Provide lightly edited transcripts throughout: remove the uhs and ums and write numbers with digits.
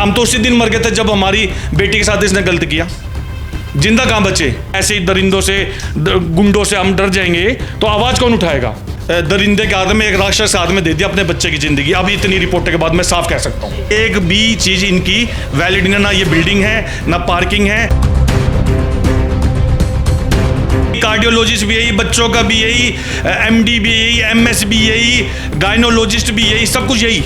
हम तो उसी दिन मर गए थे जब हमारी बेटी के साथ इसने गलत किया। जिंदा कहाँ बचे? ऐसे ही दरिंदों से, गुंडों से हम डर जाएंगे तो आवाज़ कौन उठाएगा? दरिंदे के हाथ में, एक राक्षस के हाथ में दे दिया अपने बच्चे की ज़िंदगी। अब इतनी रिपोर्ट के बाद मैं साफ कह सकता हूँ, एक भी चीज़ इनकी वैलिड नहीं, ना ये बिल्डिंग है ना पार्किंग है। कार्डियोलॉजिस्ट भी यही, बच्चों का भी यही, एमडी भी यही, एमएस भी यही, गायनोलॉजिस्ट भी यही, सब कुछ यही।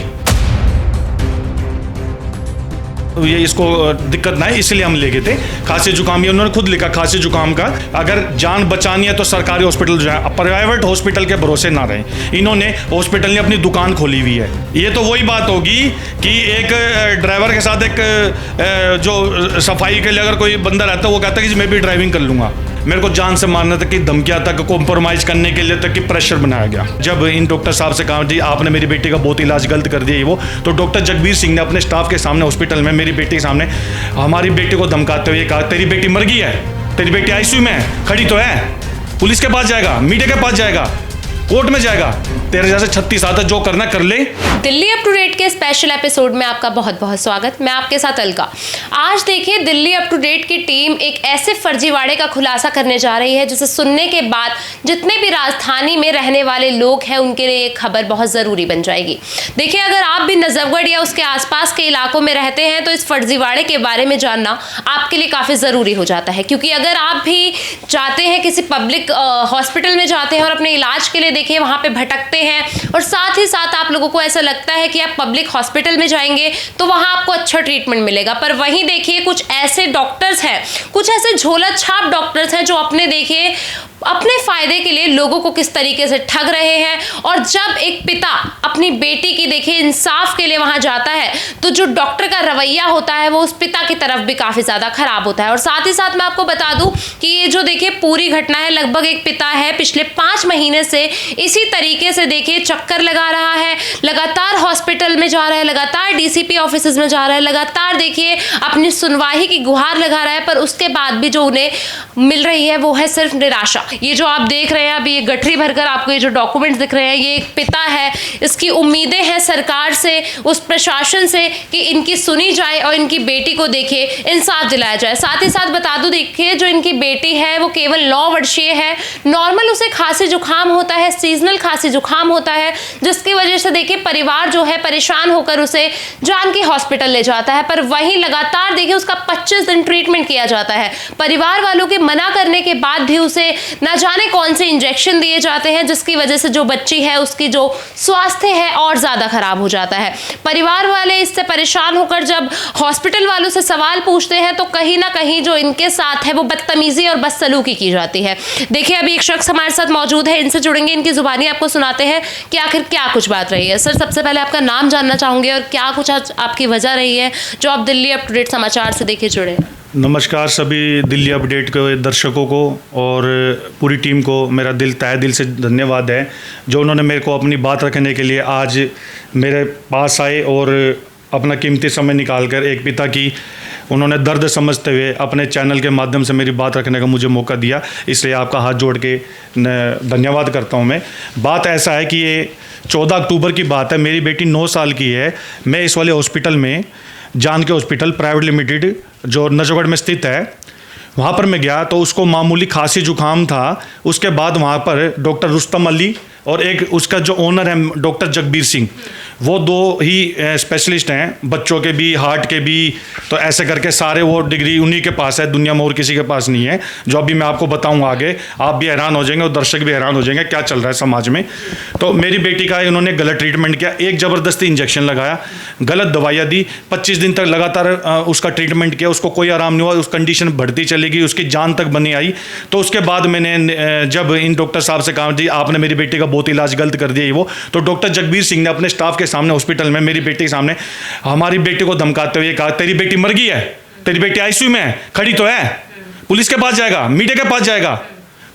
ये इसको दिक्कत ना है इसलिए हम ले गए थे। खांसी जुकाम, ये उन्होंने खुद लिखा खांसी जुकाम का अगर जान बचानी है तो सरकारी हॉस्पिटल जाए, प्राइवेट हॉस्पिटल के भरोसे ना रहें। इन्होंने हॉस्पिटल ने अपनी दुकान खोली हुई है। ये तो वही बात होगी कि एक ड्राइवर के साथ एक जो सफाई के लिए अगर कोई बंदा रहता है वो कहता है कि मैं भी ड्राइविंग कर लूँगा। मेरे को जान से मारने तक की धमकियाँ तक, कॉम्प्रोमाइज़ करने के लिए तक की प्रेशर बनाया गया। जब इन डॉक्टर साहब से कहा जी आपने मेरी बेटी का बहुत इलाज गलत कर दिया वो, तो डॉक्टर जगबीर सिंह ने अपने स्टाफ के सामने हॉस्पिटल में मेरी बेटी के सामने हमारी बेटी को धमकाते हुए कहा तेरी बेटी मर गई है, तेरी बेटी आईसीयू में है, खड़ी तो है, पुलिस के पास जाएगा, मीडिया के पास जाएगा, कोर्ट में जाएगा, तेरे जैसे 36 आता जो करना कर ले। दिल्ली अप टू डेट के स्पेशल एपिसोड में आपका बहुत बहुत स्वागत। मैं आपके साथ अलका। आज देखिए दिल्ली अप टू डेट की टीम एक ऐसे फर्जीवाड़े का खुलासा करने जा रही है जिसे सुनने के बाद जितने भी राजधानी में रहने वाले लोग हैं उनके लिए एक खबर बहुत ज़रूरी बन जाएगी। देखिए अगर आप भी नजफगढ़ या उसके आसपास के इलाकों में रहते हैं तो इस फर्जीवाड़े के बारे में जानना आपके लिए काफ़ी ज़रूरी हो जाता है, क्योंकि अगर आप भी जाते हैं किसी पब्लिक हॉस्पिटल में जाते हैं और अपने इलाज के लिए देखिए वहाँ पे भटकते हैं और साथ ही साथ आप लोगों को ऐसा लगता है कि आप पब्लिक हॉस्पिटल में जाएंगे तो वहाँ आपको अच्छा ट्रीटमेंट मिलेगा, पर वहीं देखिए कुछ ऐसे डॉक्टर्स हैं, कुछ ऐसे झोला छाप डॉक्टर्स हैं जो अपने देखिए अपने फायदे के लिए लोगों को किस तरीके से ठग रहे हैं। और जब एक पिता अपनी बेटी की देखिए इंसाफ के लिए वहां जाता है तो जो डॉक्टर का रवैया होता है वो उस पिता की तरफ भी काफी ज्यादा खराब होता है। और साथ ही साथ मैं आपको बता दूं कि ये जो देखिए पूरी घटना है, लगभग एक पिता है पिछले 5 महीने से इसी तरीके से देखिए चक्कर लगा रहा है, लगातार हॉस्पिटल में जा रहा है, लगातार डीसीपी ऑफिस में जा रहा है, लगातार देखिए अपनी सुनवाई की गुहार लगा रहा है, पर उसके बाद भी जो उन्हें मिल रही है वो है सिर्फ निराशा। ये जो आप देख रहे हैं अभी ये गठरी भरकर आपको ये जो डॉक्यूमेंट्स दिख रहे हैं, ये एक पिता है, इसकी उम्मीदें हैं सरकार से, उस प्रशासन से कि इनकी सुनी जाए और इनकी बेटी को देखिए इंसाफ दिलाया जाए। साथ ही साथ बता दूं देखिए जो इनकी बेटी है वो केवल 9 वर्षीय है। नॉर्मल उसे खांसी जुकाम होता है, सीजनल खांसी जुकाम होता है, जिसकी वजह से देखिए परिवार जो है परेशान होकर उसे जानकी हॉस्पिटल ले जाता है, पर वहीं लगातार देखिए उसका 25 दिन ट्रीटमेंट किया जाता है। परिवार वालों के मना करने के बाद भी उसे ना जाने कौन से इंजेक्शन दिए जाते हैं जिसकी वजह से जो बच्ची है उसकी जो स्वास्थ्य है और ज्यादा खराब हो जाता है। परिवार वाले इससे परेशान होकर जब हॉस्पिटल वालों से सवाल पूछते हैं तो कहीं ना कहीं जो इनके साथ है वो बदतमीजी और बदसलूकी की जाती है। देखिए अभी एक शख्स हमारे साथ मौजूद है, इनसे जुड़ेंगे, इनकी जुबानी आपको सुनाते हैं कि आखिर क्या कुछ बात रही है। सर सबसे पहले आपका नाम जानना चाहूंगे और क्या कुछ आज आपकी वजह रही है जो आप दिल्ली अप टू डेट समाचार से देखिए जुड़े। नमस्कार सभी दिल्ली अपडेट के दर्शकों को और पूरी टीम को मेरा तहे दिल से धन्यवाद है जो उन्होंने मेरे को अपनी बात रखने के लिए आज मेरे पास आए और अपना कीमती समय निकालकर एक पिता की उन्होंने दर्द समझते हुए अपने चैनल के माध्यम से मेरी बात रखने का मुझे मौका दिया, इसलिए आपका हाथ जोड़ के धन्यवाद करता हूँ मैं। बात ऐसा है कि ये 14 अक्टूबर की बात है, मेरी बेटी 9 साल की है। मैं इस वाले हॉस्पिटल में जानकी हॉस्पिटल प्राइवेट लिमिटेड जो नजफगढ़ में स्थित है वहाँ पर मैं गया तो उसको मामूली खांसी जुकाम था। उसके बाद वहाँ पर डॉक्टर रुस्तम अली और एक उसका जो ओनर है डॉक्टर जगबीर सिंह, वो 2 ही स्पेशलिस्ट हैं, बच्चों के भी हार्ट के भी, तो ऐसे करके सारे वो डिग्री उन्हीं के पास है, दुनिया में और किसी के पास नहीं है। जो अभी मैं आपको बताऊंगा आगे, आप भी हैरान हो जाएंगे और दर्शक भी हैरान हो जाएंगे क्या चल रहा है समाज में। तो मेरी बेटी का इन्होंने गलत ट्रीटमेंट किया, एक ज़बरदस्ती इंजेक्शन लगाया, गलत दवाइयाँ दी, 25 दिन तक लगातार उसका ट्रीटमेंट किया, उसको कोई आराम नहीं हुआ, उस कंडीशन बढ़ती चली गई, उसकी जान तक बनी आई। तो उसके बाद मैंने जब इन डॉक्टर साहब से कहा जी आपने मेरी बेटी का बहुत इलाज गलत कर दिया वो, तो डॉक्टर जगबीर सिंह ने अपने स्टाफ के सामने हॉस्पिटल में मेरी बेटी के सामने हमारी बेटी को धमकाते हुए कहा तेरी बेटी मर गई है, तेरी बेटी आईसीयू में है, खड़ी तो है, पुलिस के पास जाएगा, मीडिया के पास जाएगा,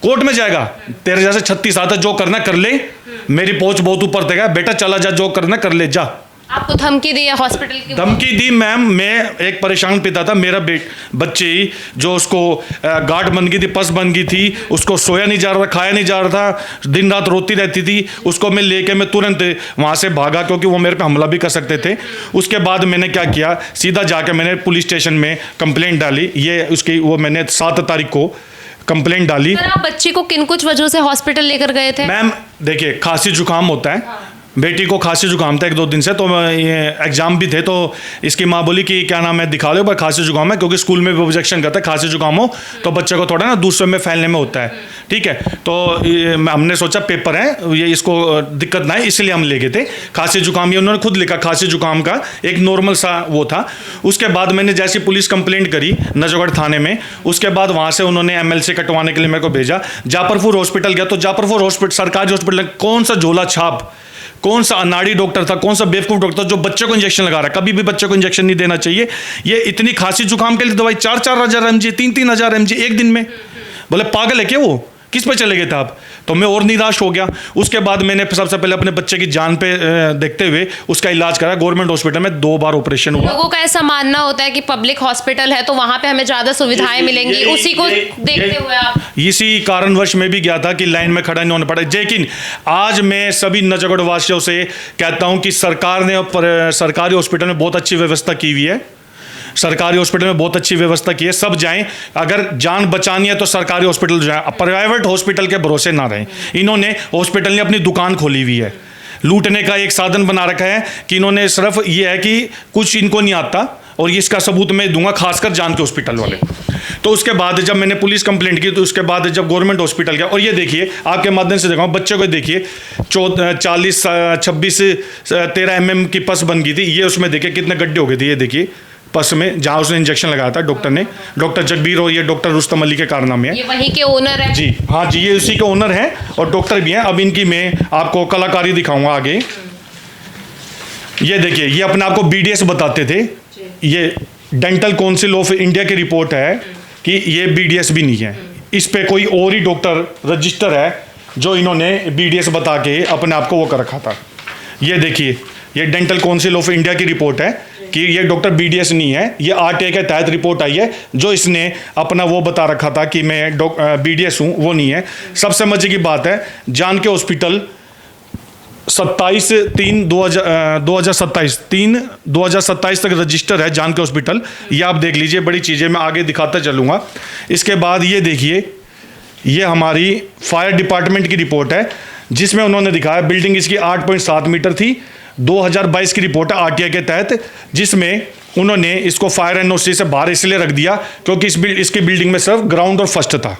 कोर्ट में जाएगा, तेरे जैसे 36 आता जो करना कर ले, मेरी पहुंच बहुत ऊपर तक है, बेटा चला जा, जो करना कर ले जा। आपको धमकी दी है हॉस्पिटल की? धमकी दी मैम। मैं एक परेशान पिता था। मेरा बच्चे जो उसको गांठ बन गई थी, पस बन गई थी, उसको सोया नहीं जा रहा था, खाया नहीं जा रहा था, दिन रात रोती रहती थी। उसको मैं लेके मैं तुरंत वहाँ से भागा, क्योंकि वो मेरे पे हमला भी कर सकते थे। उसके बाद मैंने क्या किया, सीधा जाके मैंने पुलिस स्टेशन में कंप्लेंट डाली। ये उसकी वो मैंने 7 तारीख को कंप्लेंट डाली। सर, आप बच्चे को किन कुछ वजहों से हॉस्पिटल लेकर गए थे? मैम देखिए, खांसी जुकाम होता है। बेटी को खांसी जुकाम था 1-2 दिन से, तो ये एग्जाम भी थे, तो इसकी माँ बोली कि क्या नाम है, दिखा दो पर खांसी जुकाम है, क्योंकि स्कूल में भी ऑब्जेक्शन करता है खांसी जुकाम हो तो बच्चे को थोड़ा ना दूसरे में फैलने में होता है। ठीक है, तो हमने सोचा पेपर है, ये इसको दिक्कत ना है, इसलिए हम ले गए थे। खांसी जुकाम ये उन्होंने खुद लिखा, खांसी जुकाम का एक नॉर्मल सा वो था। उसके बाद मैंने जैसी पुलिस कंप्लेंट करी नजफगढ़ थाने में, उसके बाद वहाँ से उन्होंने MLC कटवाने के लिए मेरे को भेजा। जाफरपुर हॉस्पिटल गया, तो जाफरपुर हॉस्पिटल सरकारी हॉस्पिटल, कौन सा झोला छाप, कौन सा अनाड़ी डॉक्टर था, कौन सा बेवकूफ डॉक्टर था जो बच्चे को इंजेक्शन लगा रहा है। कभी भी बच्चे को इंजेक्शन नहीं देना चाहिए। ये इतनी खांसी जुकाम के लिए दवाई 4-4 हज़ार mg, 3-3 हज़ार mg एक दिन में। बोले पागल है क्या वो, किस पे चले गए थे आप? तो मैं और निराश हो गया। उसके बाद मैंने सबसे पहले अपने बच्चे की जान पे देखते हुए उसका इलाज करा गवर्नमेंट हॉस्पिटल में। 2 बार ऑपरेशन हुआ। लोगों का ऐसा मानना होता है कि पब्लिक हॉस्पिटल है तो वहां पे हमें ज्यादा सुविधाएं मिलेंगी, उसी को देखते हुए आप? इसी कारणवश मैं भी गया था कि लाइन में खड़ा नहीं होना पड़ा। लेकिन आज मैं सभी नजफगढ़ वासियों से कहता हूं कि सरकार ने सरकारी हॉस्पिटल में बहुत अच्छी व्यवस्था की हुई है। सरकारी हॉस्पिटल में बहुत अच्छी व्यवस्था की है, सब जाएं। अगर जान बचानी है तो सरकारी हॉस्पिटल जाएं, प्राइवेट हॉस्पिटल के भरोसे ना रहें। इन्होंने हॉस्पिटल ने अपनी दुकान खोली हुई है, लूटने का एक साधन बना रखा है कि इन्होंने सिर्फ ये है कि कुछ इनको नहीं आता, और इसका सबूत मैं दूंगा, खासकर जान के हॉस्पिटल वाले। तो उसके बाद जब मैंने पुलिस कंप्लेंट की, तो उसके बाद जब गवर्नमेंट हॉस्पिटल गया, और ये देखिए आपके माध्यम से दिखाऊं, बच्चे को देखिए 40, 26, 13 mm की पस बन गई थी। ये उसमें देखिए कितने गड्ढे हो गए थे। ये देखिए पस में जहाँ उसने इंजेक्शन लगाया था डॉक्टर ने, डॉक्टर जगबीर और ये डॉक्टर रुस्तम अली के कारनामे है। ये वहीं के ओनर है? जी हाँ जी, ये उसी के ओनर हैं और डॉक्टर भी हैं। अब इनकी मैं आपको कलाकारी दिखाऊंगा आगे। ये देखिए, ये अपने आप को BDS बताते थे। ये डेंटल काउंसिल ऑफ इंडिया की रिपोर्ट है कि ये BDS भी नहीं है। इस पे कोई और ही डॉक्टर रजिस्टर है जो इन्होंने BDS बता के अपने आप को वो कर रखा था। ये देखिए, ये डेंटल काउंसिल ऑफ इंडिया की रिपोर्ट है कि ये डॉक्टर BDS नहीं है। ये RTA के तहत रिपोर्ट आई है, जो इसने अपना वो बता रखा था कि मैं BDS हूँ, वो नहीं है। सबसे मजे की बात है, जान के हॉस्पिटल 27/3/2027 तक रजिस्टर है जान के हॉस्पिटल। ये आप देख लीजिए, बड़ी चीज़ें मैं आगे दिखाता चलूँगा। इसके बाद ये देखिए, ये हमारी फायर डिपार्टमेंट की रिपोर्ट है, जिसमें उन्होंने दिखाया बिल्डिंग इसकी 8.7 मीटर थी। 2022 की रिपोर्ट है RTA के तहत, जिसमें उन्होंने इसको फायर NOC से बाहर इसलिए रख दिया क्योंकि इसकी बिल्डिंग में सिर्फ ग्राउंड और फर्स्ट था।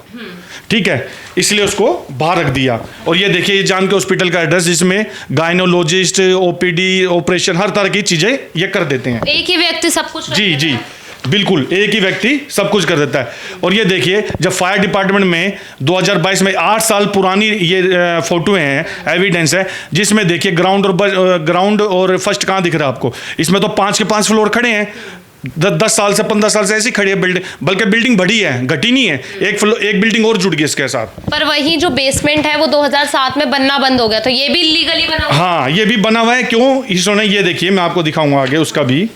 ठीक है, इसलिए उसको बाहर रख दिया। और ये देखिए, ये जान के हॉस्पिटल का एड्रेस, जिसमें गायनोलॉजिस्ट, OPD, ऑपरेशन, हर तरह की चीज़ें ये कर देते हैं। एक ही व्यक्ति सब कुछ? जी बिल्कुल, एक ही व्यक्ति सब कुछ कर देता है। और ये देखिए, जब फायर डिपार्टमेंट में 2022 में 8 साल पुरानी ये फोटो हैं, एविडेंस है, जिसमें देखिए ग्राउंड और फर्स्ट कहाँ दिख रहा है आपको? इसमें तो 5 के 5 फ्लोर खड़े हैं। 10 साल से 15 साल से ऐसी खड़ी है बिल्डिंग, बल्कि बिल्डिंग बढ़ी है, घटी नहीं है। एक बिल्डिंग और जुड़ गई इसके साथ। पर वही जो बेसमेंट है वो 2007 में बनना बंद हो गया, तो ये भी लीगली बना हुआ? हाँ, ये भी बना हुआ है। क्यों? इन्होंने, ये देखिए, मैं आपको दिखाऊंगा आगे उसका भी।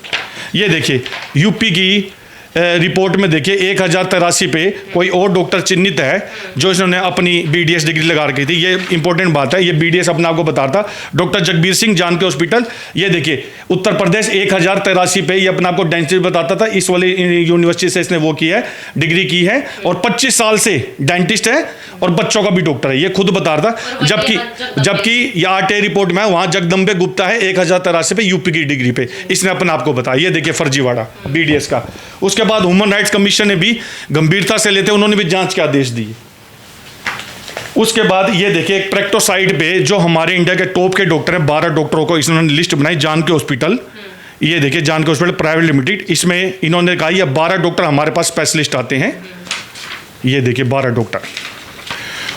ये देखिए, यूपी की रिपोर्ट में देखिए 1083 पे कोई और डॉक्टर चिन्हित है जो इन्होंने अपनी BDS डिग्री लगा रखी थी। ये इंपॉर्टेंट बात है, ये BDS अपने आपको बताता। डॉक्टर जगबीर सिंह, जान के हॉस्पिटल। ये देखिए, उत्तर प्रदेश 1083 पे ये अपने आपको डेंटिस्ट बताता था। इस वाली यूनिवर्सिटी से इसने वो की है, डिग्री की है, और 25 साल से डेंटिस्ट है और बच्चों का भी डॉक्टर है, ये खुद बता रहा था। जबकि ये RTA रिपोर्ट में वहाँ जगदम्बे गुप्ता है 1083 पे यूपी की डिग्री पे, इसने अपने आपको बताया। ये देखिए फर्जीवाड़ा BDS का। उसके बाद ह्यूमन राइट्स कमीशन ने भी गंभीरता से लेते, उन्होंने भी जांच के आदेश दिए। उसके बाद ये देखिए, एक प्रेक्टोसाइड पे जो हमारे इंडिया के टॉप के डॉक्टर हैं, 12 डॉक्टरों को इन्होंने लिस्ट बनाई, जान के हॉस्पिटल। ये देखिए, जान के हॉस्पिटल प्राइवेट लिमिटेड, इसमें इन्होंने कहा ये 12 डॉक्टर हमारे पास स्पेशलिस्ट आते हैं। ये देखिए 12 डॉक्टर।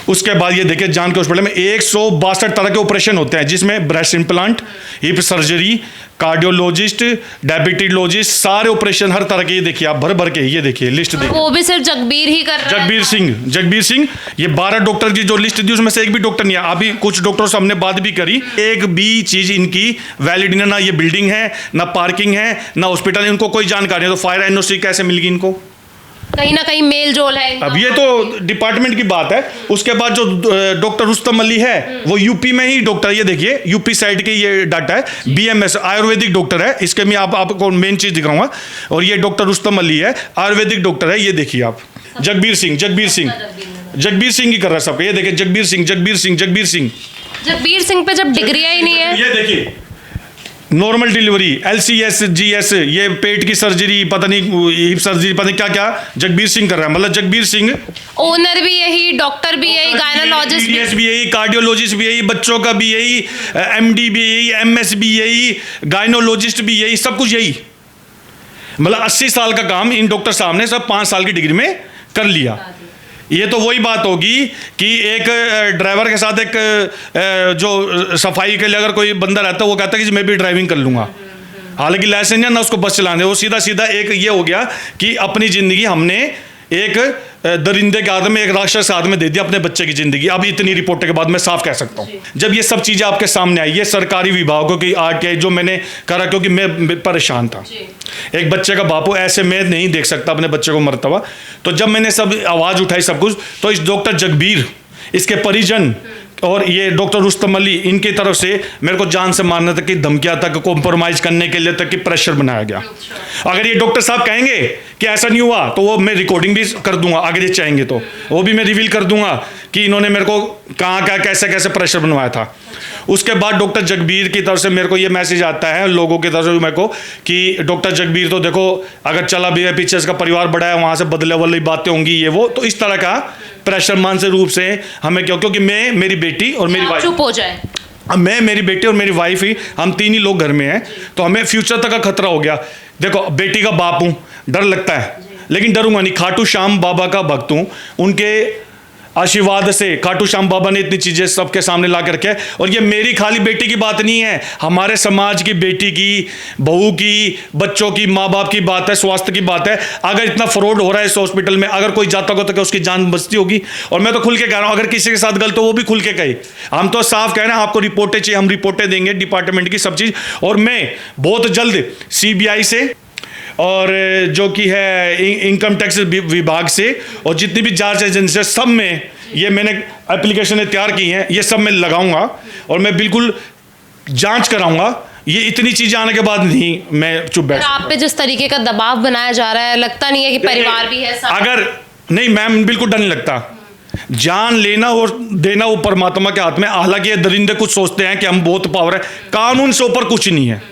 उसके बाद ये देखिए जान के हॉस्पिटल में 162 तरह के ऑपरेशन होते हैं, जिसमें breast implant, hip surgery, cardiologist, diabetologist, सारे ऑपरेशन हर तरह के। ये देखिए आप भर भर के, ये देखिए लिस्ट देखिए। वो भी सिर्फ जगबीर ही कर रहा है। जगबीर सिंह, ये 12 डॉक्टर की जो लिस्ट दी उसमें से एक भी डॉक्टर नहीं है। अभी कुछ डॉक्टरों से हमने बात भी करी, एक भी चीज इनकी वैलिड नहीं, ना ये बिल्डिंग है, ना पार्किंग है, ना हॉस्पिटल है, इनको कोई जानकारी नहीं। तो फायर एनओसी कैसे मिलेगी इनको? कहीं ना कहीं मेल जोल है इनका। अब ये तो डिपार्टमेंट की बात है। उसके बाद जो डॉक्टर रुस्तम अली है वो यूपी में ही डॉक्टर, ये देखिए यूपी साइड के ये डाटा है, बीएमएस आयुर्वेदिक डॉक्टर है। इसके मैं आपको मेन चीज दिखाऊंगा। और ये डॉक्टर रुस्तम अली है, आयुर्वेदिक डॉक्टर है। ये देखिए आप जगबीर सिंह ही कर रहा है सबका। ये देखिए जगबीर सिंह। जगबीर सिंह पे जब डिग्रियां ही नहीं है। ये देखिए नॉर्मल डिलीवरी, LCS GS, ये पेट की सर्जरी, पता नहीं हिप सर्जरी, पता नहीं क्या क्या जगबीर सिंह कर रहा है। मतलब जगबीर सिंह ओनर भी यही, डॉक्टर भी यही, गायनोलॉजिस्ट भी यही, कार्डियोलॉजिस्ट भी यही, बच्चों का भी यही, MD भी यही, MS भी यही, गायनोलॉजिस्ट भी यही, सब कुछ यही। मतलब 80 साल का काम इन डॉक्टर साहब ने सब 5 साल की डिग्री में कर लिया। ये तो वही बात होगी कि एक ड्राइवर के साथ एक जो सफाई के लिए अगर कोई बंदा रहता है वो कहता है कि मैं भी ड्राइविंग कर लूँगा, हालांकि लाइसेंस है ना उसको बस चलाने। वो सीधा सीधा एक ये हो गया कि अपनी ज़िंदगी हमने एक दरिंदे के हाथ में, एक राक्षस के हाथ में दे दिया अपने बच्चे की ज़िंदगी। अब इतनी रिपोर्टों के बाद मैं साफ कह सकता हूँ, जब ये सब चीज़ें आपके सामने आई, ये सरकारी विभागों की आके जो मैंने करा, क्योंकि मैं परेशान था। एक बच्चे का बापू ऐसे मैं नहीं देख सकता अपने बच्चे को मरता हुआ। तो जब मैंने सब आवाज़ उठाई सब कुछ, तो इस डॉक्टर जगबीर, इसके परिजन और ये डॉक्टर रुस्तम अली, इनकी तरफ से मेरे को जान से मारने तक की धमकियां तक, कॉम्प्रोमाइज़ करने के लिए तक की प्रेशर बनाया गया। अगर ये डॉक्टर साहब कहेंगे कि ऐसा नहीं हुआ तो वो मैं रिकॉर्डिंग भी कर दूंगा, अगर ये चाहेंगे तो वो भी मैं रिवील कर दूंगा कि इन्होंने मेरे को कहाँ क्या कैसे कैसे प्रेशर बनवाया था। उसके बाद डॉक्टर जगबीर की तरफ से मेरे को ये मैसेज आता है लोगों की तरफ से मेरे को कि डॉक्टर जगबीर तो देखो अगर चला भी है, पीछे इसका परिवार बड़ा है, वहाँ से बदले वाली बातें होंगी, ये वो। तो इस तरह का प्रेशर मानसिक रूप से हमें क्योंकि मैं, मेरी बेटी और मेरी वाइफ, चुप हो जाए, मैं, मेरी बेटी और मेरी वाइफ ही, हम 3 ही लोग घर में हैं, तो हमें फ्यूचर तक का खतरा हो गया। देखो बेटी का बाप हूँ, डर लगता है, लेकिन डरूंगा नहीं। खाटू श्याम बाबा का भक्त हूँ, उनके आशीर्वाद से खाटू श्याम बाबा ने इतनी चीज़ें सबके सामने ला कर रखे। और ये मेरी खाली बेटी की बात नहीं है, हमारे समाज की बेटी की, बहू की, बच्चों की, माँ बाप की बात है, स्वास्थ्य की बात है। अगर इतना फ्रॉड हो रहा है इस हॉस्पिटल में, अगर कोई जाता होगा तो क्या उसकी जान बचती होगी? और मैं तो खुल के कह रहा हूँ, अगर किसी के साथ गलत हो वो भी खुल के कहे। हम तो साफ कह रहे हैं आपको रिपोर्टें चाहिए, हम रिपोर्टें देंगे डिपार्टमेंट की सब चीज़। और मैं बहुत जल्द CBI से और जो कि है इनकम टैक्स विभाग से और जितनी भी जांच एजेंसी है, सब में ये मैंने एप्लीकेशनें तैयार की हैं, ये सब मैं लगाऊंगा और मैं बिल्कुल जांच कराऊंगा। ये इतनी चीज़ें आने के बाद नहीं मैं चुप बैठ। आप पे जिस तरीके का दबाव बनाया जा रहा है, लगता नहीं है कि परिवार भी है साथ? अगर नहीं मैम, बिल्कुल डर नहीं लगता। जान लेना और देना वो परमात्मा के हाथ में। हालांकि ये दरिंदे कुछ सोचते हैं कि हम बहुत पावर है, कानून से ऊपर कुछ नहीं है,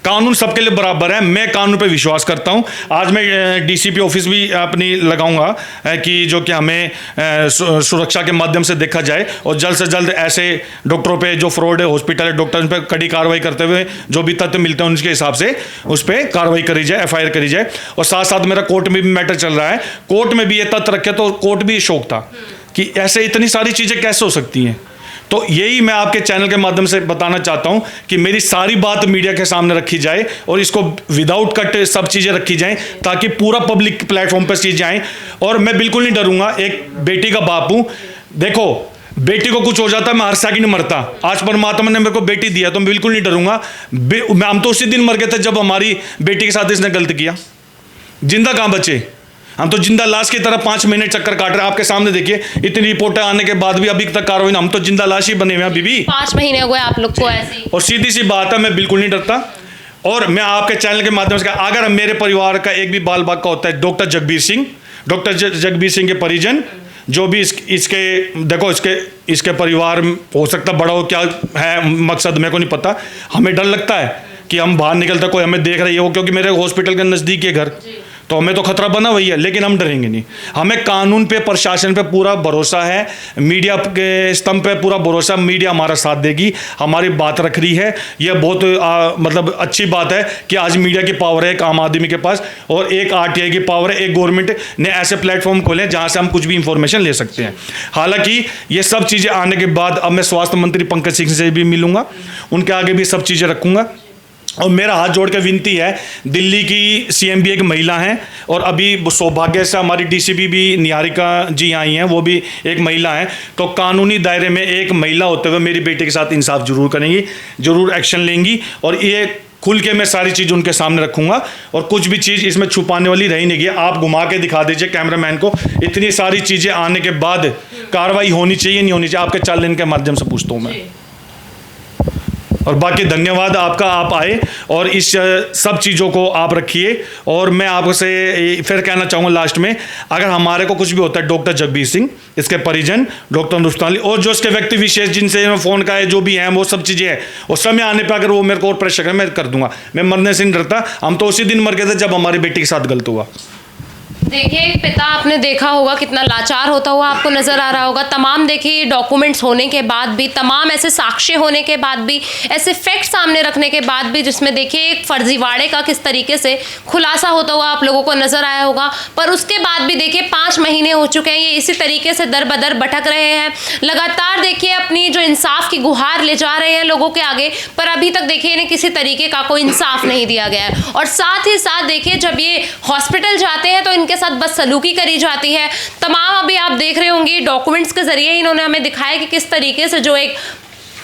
कानून सबके लिए बराबर है। मैं कानून पे विश्वास करता हूं। आज मैं DCP ऑफिस भी अपनी लगाऊंगा कि जो कि हमें सुरक्षा के माध्यम से देखा जाए और जल्द से जल्द ऐसे डॉक्टरों पे जो फ्रॉड है, हॉस्पिटल डॉक्टर पे कड़ी कार्रवाई करते हुए जो भी तथ्य मिलते हैं उनके हिसाब से उस पर कार्रवाई करी जाए, FIR करी जाए। और साथ साथ मेरा कोर्ट में भी मैटर चल रहा है, कोर्ट में भी ये तथ्य रखे तो कोर्ट भी शौक था कि ऐसे इतनी सारी चीज़ें कैसे हो सकती हैं। तो यही मैं आपके चैनल के माध्यम से बताना चाहता हूं कि मेरी सारी बात मीडिया के सामने रखी जाए और इसको विदाउट कट सब चीज़ें रखी जाएं ताकि पूरा पब्लिक प्लेटफॉर्म पर चीज़ें आएँ। और मैं बिल्कुल नहीं डरूंगा, एक बेटी का बाप हूं। देखो बेटी को कुछ हो जाता है मैं हर सेकंड मरता, आज परमात्मा ने मेरे को बेटी दिया तो मैं बिल्कुल नहीं डरूंगा। हम तो उसी दिन मर गए थे जब हमारी बेटी के साथ इसने गलत किया, जिंदा कहाँ बचे? हम तो जिंदा लाश की तरह 5 महीने चक्कर काट रहे हैं। आपके सामने देखिए इतनी रिपोर्टें आने के बाद भी अभी तक कार्रवाई, हम तो जिंदा लाश ही बने हुए हैं अभी भी। 5 महीने हो गए आप लोग को ऐसे ही। और सीधी सी बात है, मैं बिल्कुल नहीं डरता। और मैं आपके चैनल के माध्यम से अगर मेरे परिवार का एक भी बाल बाग का होता है, डॉक्टर जगबीर सिंह के परिजन जो भी इसके देखो इसके परिवार हो सकता बड़ा हो, क्या है मकसद मेरे को नहीं पता। हमें डर लगता है कि हम बाहर निकलते कोई हमें देख रही हो, क्योंकि मेरे हॉस्पिटल के नज़दीक है घर, तो हमें तो खतरा बना वही है, लेकिन हम डरेंगे नहीं। हमें कानून पे, प्रशासन पे पूरा भरोसा है, मीडिया के स्तंभ पे पूरा भरोसा, मीडिया हमारा साथ देगी, हमारी बात रख रही है। यह बहुत मतलब अच्छी बात है कि आज मीडिया की पावर है एक आम आदमी के पास, और एक आरटीआई की पावर है, एक गवर्नमेंट ने ऐसे प्लेटफॉर्म खोले जहां से हम कुछ भी इंफॉर्मेशन ले सकते हैं। हालांकि ये सब चीज़ें आने के बाद अब मैं स्वास्थ्य मंत्री पंकज सिंह से भी मिलूंगा, उनके आगे भी सब चीज़ें रखूंगा। और मेरा हाथ जोड़ के विनती है, दिल्ली की सीएम भी एक महिला हैं, और अभी सौभाग्य से हमारी डीसीपी भी निहारिका जी आई हैं, वो भी एक महिला हैं। तो कानूनी दायरे में एक महिला होते हुए मेरी बेटी के साथ इंसाफ जरूर करेंगी, जरूर एक्शन लेंगी, और ये खुल के मैं सारी चीज़ उनके सामने रखूंगा, और कुछ भी चीज़ इसमें छुपाने वाली रही नहीं है। आप घुमा के दिखा दीजिए कैमरामैन को, इतनी सारी चीज़ें आने के बाद कार्रवाई होनी चाहिए नहीं होनी चाहिए, आपके चैनल के माध्यम से पूछता हूँ मैं। और बाकी धन्यवाद आपका, आप आए और इस सब चीज़ों को आप रखिए। और मैं आपसे फिर कहना चाहूँगा लास्ट में, अगर हमारे को कुछ भी होता है, डॉक्टर जगबीर सिंह, इसके परिजन, डॉक्टर नुस्तानी और जो इसके व्यक्ति विशेष जिनसे फ़ोन का है, जो भी हैं वो सब चीज़ें हैं, और समय आने पर अगर वो मेरे को और प्रेशर करें, मैं कर दूंगा। मैं मरने से नहीं डरता, हम तो उसी दिन मर गए थे जब हमारी बेटी के साथ गलत हुआ। देखिए, एक पिता आपने देखा होगा कितना लाचार होता हुआ आपको नजर आ रहा होगा। तमाम देखिए डॉक्यूमेंट्स होने के बाद भी, तमाम ऐसे साक्ष्य होने के बाद भी, ऐसे फैक्ट सामने रखने के बाद भी, जिसमें देखिए एक फर्जीवाड़े का किस तरीके से खुलासा होता हुआ आप लोगों को नजर आया होगा। पर उसके बाद भी देखिए 5 महीने हो चुके हैं, ये इसी तरीके से दर बदर भटक रहे हैं। लगातार देखिए अपनी जो इंसाफ की गुहार ले जा रहे हैं लोगों के आगे, पर अभी तक देखिए इन्हें किसी तरीके का कोई इंसाफ नहीं दिया गया है। और साथ ही साथ देखिए जब ये हॉस्पिटल जाते हैं तो इनके साथ बदसलूकी करी जाती है। तमाम अभी आप देख रहे होंगे डॉक्यूमेंट्स के जरिए इन्होंने हमें दिखाया कि किस तरीके से जो एक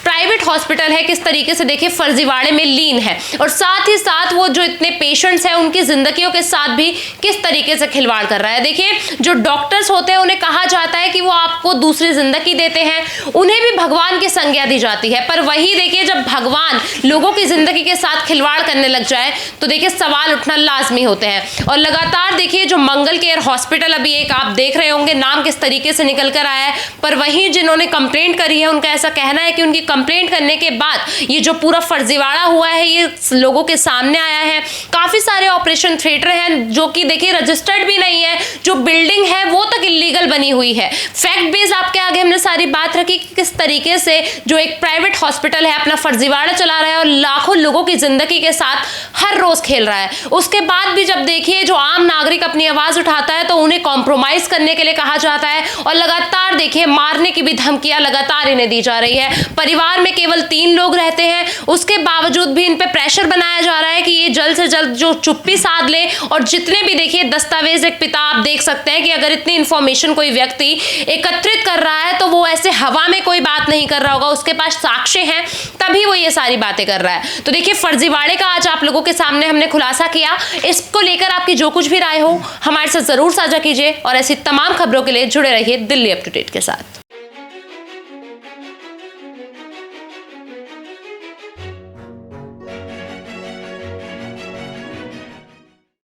प्राइवेट हॉस्पिटल है किस तरीके से देखिए फर्जीवाड़े में लीन है, और साथ ही साथ वो जो इतने पेशेंट्स हैं उनकी जिंदगियों के साथ भी किस तरीके से खिलवाड़ कर रहा है। देखिए जो डॉक्टर्स होते हैं उन्हें कहा जाता है कि वो आपको दूसरी जिंदगी देते हैं, उन्हें भी भगवान की संज्ञा दी जाती है। पर वही देखिए जब भगवान लोगों की जिंदगी के साथ खिलवाड़ करने लग जाए तो देखिए सवाल उठना लाजमी होते हैं। और लगातार देखिए जो मंगल केयर हॉस्पिटल अभी एक आप देख रहे होंगे नाम किस तरीके से निकल कर आया है, पर वहीं जिन्होंने कंप्लेंट करी है उनका ऐसा कहना है कि उनकी कंप्लेंट करने के बाद ये जो पूरा फर्जीवाड़ा हुआ है ये लोगों के सामने आया है। काफी सारे ऑपरेशन थिएटर हैं जो कि देखिए रजिस्टर्ड भी नहीं है, जो बिल्डिंग है वो तक इलीगल बनी हुई है। फैक्ट बेस आपके आगे हमने सारी बात रखी कि किस तरीके से जो एक प्राइवेट हॉस्पिटल है अपना फर्जीवाड़ा चला रहा है और लाखों लोगों की जिंदगी के साथ हर रोज खेल रहा है। उसके बाद भी जब देखिए जो आम नागरिक अपनी आवाज उठाता है तो उन्हें कॉम्प्रोमाइज करने के लिए कहा जाता है, और लगातार देखिए मारने की भी धमकियां लगातार इन्हें दी जा रही है। परिवार में केवल 3 लोग रहते हैं, उसके बावजूद भी इन पे प्रेशर बनाया जा रहा है कि ये जल्द से जल्द जो चुप्पी साध ले, और जितने भी देखिए दस्तावेज एक पिता आप देख सकते हैं कि अगर इतनी इंफॉर्मेशन कोई व्यक्ति एकत्रित कर रहा है तो वो ऐसे हवा में कोई बात नहीं कर रहा होगा, उसके पास साक्ष्य हैं तभी वो ये सारी बातें कर रहा है। तो देखिए फर्जीवाड़े का आज आप लोगों के सामने हमने खुलासा किया। इसको लेकर आपकी जो कुछ भी राय हो हमारे साथ जरूर साझा कीजिए, और ऐसी तमाम खबरों के लिए जुड़े रहिए दिल्ली अप टू डेट के साथ।